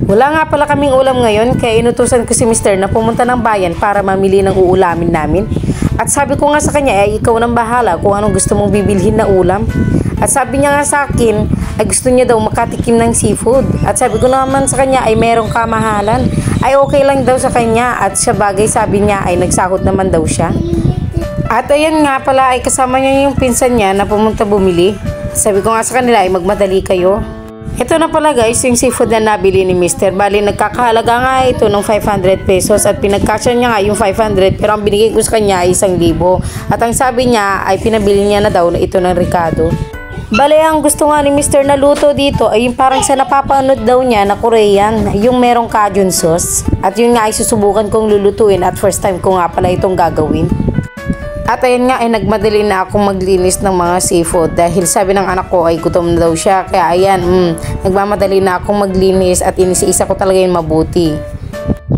Wala nga pala kaming ulam ngayon kaya inutusan ko si Mr. na pumunta ng bayan para mamili ng uulamin namin. At sabi ko nga sa kanya ay ikaw nang bahala kung anong gusto mong bibilhin na ulam. At sabi niya nga sa akin ay gusto niya daw makatikim ng seafood. At sabi ko naman sa kanya ay merong kamahalan. Ay okay lang daw sa kanya at siya bagay sabi niya ay nagsahod naman daw siya. At ayan nga pala ay kasama niya yung pinsan niya na pumunta bumili. Sabi ko nga sa kanila ay magmadali kayo. Ito na pala guys yung seafood na nabili ni Mr. Bali nagkakahalaga nga ito ng 500 pesos at pinagkasya niya nga yung 500 pero ang binigay ko sa kanya ay 1,000. At ang sabi niya ay pinabili niya na daw na ito ng Ricardo. Bali ang gusto nga ni Mr. na luto dito ay yung parang sa napapanood daw niya na Korean, yung merong Cajun sauce. At yun nga ay susubukan kong lulutuin at first time ko nga pala itong gagawin. At ayan nga ay nagmadali na akong maglinis ng mga seafood dahil sabi ng anak ko ay gutom na daw siya. Kaya ayan, nagmamadali na akong maglinis at inisiisa ko talaga yung mabuti.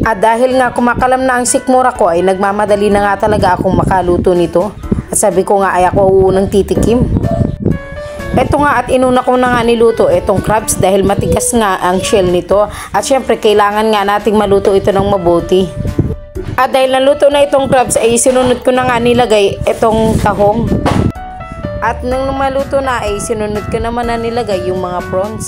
At dahil nga kumakalam na ang sikmura ko ay nagmamadali na nga talaga akong makaluto nito. At sabi ko nga ay ako unang titikim. Ito nga at inuna ko na nga niluto itong crabs dahil matigas nga ang shell nito. At syempre kailangan nga nating maluto ito ng mabuti. At dahil naluto na itong crabs ay sinunod ko na nga nilagay itong tahong. At nang maluto na ay sinunod ko naman na nilagay yung mga prawns.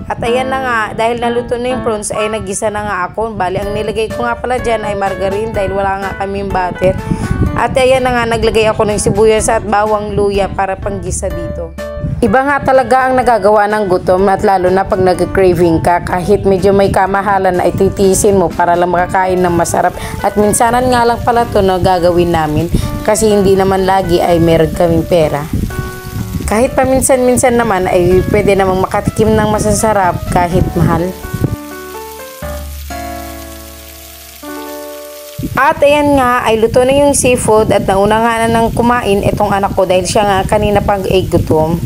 At ayan na nga, dahil naluto na yung prawns ay nagisa na nga ako. Bali ang nilagay ko nga pala dyan ay margarine dahil wala nga kaming butter. At ayan na nga, naglagay ako ng sibuyas at bawang luya para panggisa dito. Iba nga talaga ang nagagawa ng gutom at lalo na pag nag-craving ka kahit medyo may kamahalan na ititiisin mo para lang makakain ng masarap. At minsanan nga lang pala ito na gagawin namin kasi hindi naman lagi ay meron kaming pera. Kahit paminsan-minsan naman ay pwede namang makatikim ng masasarap kahit mahal. At ayan nga ay luto na yung seafood at nauna nga na nang kumain itong anak ko dahil siya nga kanina pag ay gutom.